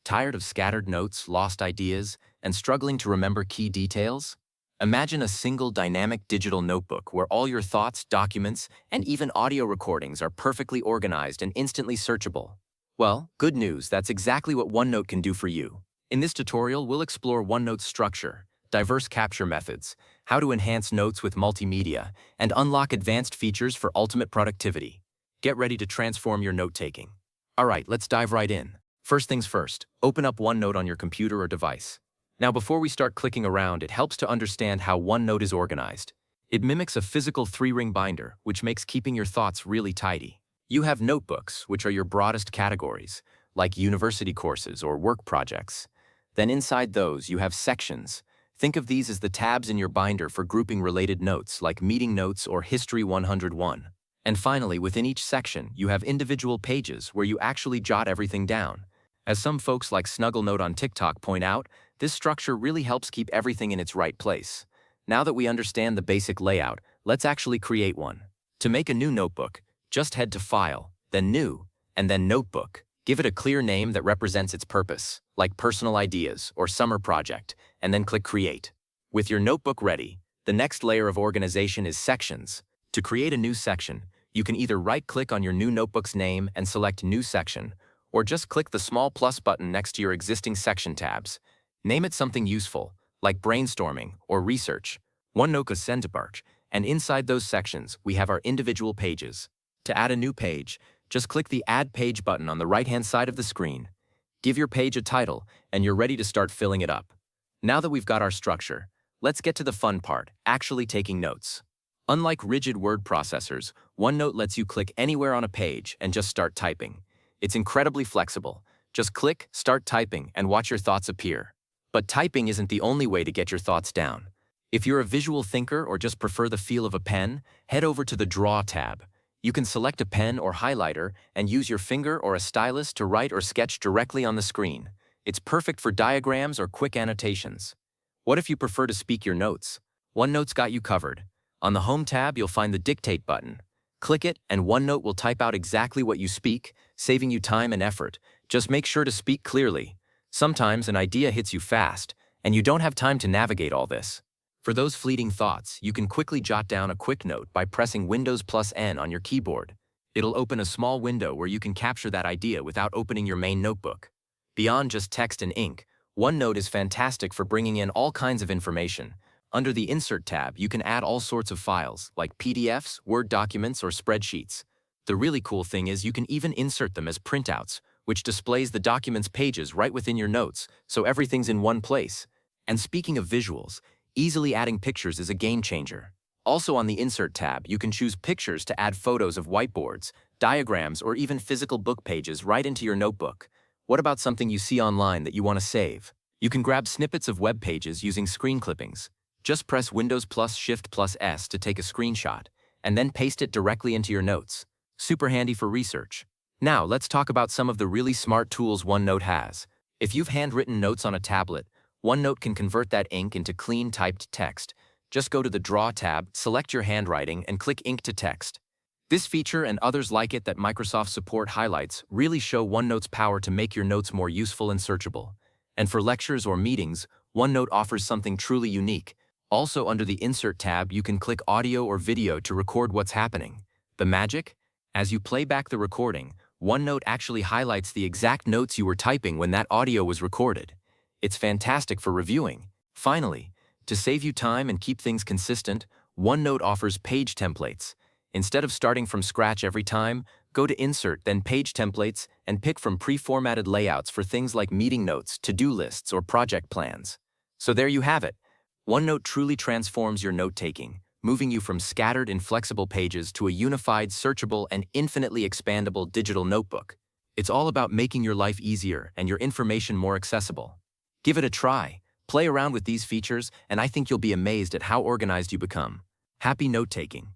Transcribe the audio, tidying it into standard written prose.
Tired of scattered notes, lost ideas, and struggling to remember key details? Imagine a single dynamic digital notebook where all your thoughts, documents, and even audio recordings are perfectly organized and instantly searchable. Well, good news, that's exactly what OneNote can do for you. In this tutorial, we'll explore OneNote's structure, diverse capture methods, how to enhance notes with multimedia, and unlock advanced features for ultimate productivity. Get ready to transform your note-taking. Alright, let's dive right in. First things first, open up OneNote on your computer or device. Now before we start clicking around, it helps to understand how OneNote is organized. It mimics a physical 3-ring binder, which makes keeping your thoughts really tidy. You have notebooks, which are your broadest categories, like university courses or work projects. Then inside those, you have sections. Think of these as the tabs in your binder for grouping related notes, like meeting notes or History 101. And finally, within each section, you have individual pages where you actually jot everything down. As some folks like SnuggleNote on TikTok point out, this structure really helps keep everything in its right place. Now that we understand the basic layout, let's actually create one. To make a new notebook, just head to File, then New, and then Notebook. Give it a clear name that represents its purpose, like Personal Ideas or Summer Project, and then click Create. With your notebook ready, the next layer of organization is Sections. To create a new section, you can either right-click on your new notebook's name and select New Section, or just click the small plus button next to your existing section tabs. Name it something useful, like brainstorming or research. OneNote Centerparch, and inside those sections, we have our individual pages. To add a new page, just click the Add Page button on the right-hand side of the screen. Give your page a title, and you're ready to start filling it up. Now that we've got our structure, let's get to the fun part, actually taking notes. Unlike rigid word processors, OneNote lets you click anywhere on a page and just start typing. It's incredibly flexible. Just click, start typing, and watch your thoughts appear. But typing isn't the only way to get your thoughts down. If you're a visual thinker or just prefer the feel of a pen, head over to the Draw tab. You can select a pen or highlighter and use your finger or a stylus to write or sketch directly on the screen. It's perfect for diagrams or quick annotations. What if you prefer to speak your notes? OneNote's got you covered. On the Home tab, you'll find the Dictate button. Click it, and OneNote will type out exactly what you speak, saving you time and effort. Just make sure to speak clearly. Sometimes an idea hits you fast, and you don't have time to navigate all this. For those fleeting thoughts, you can quickly jot down a quick note by pressing Windows+N on your keyboard. It'll open a small window where you can capture that idea without opening your main notebook. Beyond just text and ink, OneNote is fantastic for bringing in all kinds of information. Under the Insert tab, you can add all sorts of files, like PDFs, Word documents, or spreadsheets. The really cool thing is you can even insert them as printouts, which displays the document's pages right within your notes, so everything's in one place. And speaking of visuals, easily adding pictures is a game changer. Also on the Insert tab, you can choose pictures to add photos of whiteboards, diagrams, or even physical book pages right into your notebook. What about something you see online that you want to save? You can grab snippets of web pages using screen clippings. Just press Windows plus Shift plus S to take a screenshot, and then paste it directly into your notes. Super handy for research. Now, let's talk about some of the really smart tools OneNote has. If you've handwritten notes on a tablet, OneNote can convert that ink into clean typed text. Just go to the Draw tab, select your handwriting, and click Ink to Text. This feature and others like it that Microsoft Support highlights really show OneNote's power to make your notes more useful and searchable. And for lectures or meetings, OneNote offers something truly unique. Also under the Insert tab, you can click audio or video to record what's happening. The magic? As you play back the recording, OneNote actually highlights the exact notes you were typing when that audio was recorded. It's fantastic for reviewing. Finally, to save you time and keep things consistent, OneNote offers page templates. Instead of starting from scratch every time, go to Insert, then Page Templates, and pick from pre-formatted layouts for things like meeting notes, to-do lists, or project plans. So there you have it. OneNote truly transforms your note-taking, moving you from scattered, inflexible pages to a unified, searchable, and infinitely expandable digital notebook. It's all about making your life easier and your information more accessible. Give it a try, play around with these features, and I think you'll be amazed at how organized you become. Happy note-taking!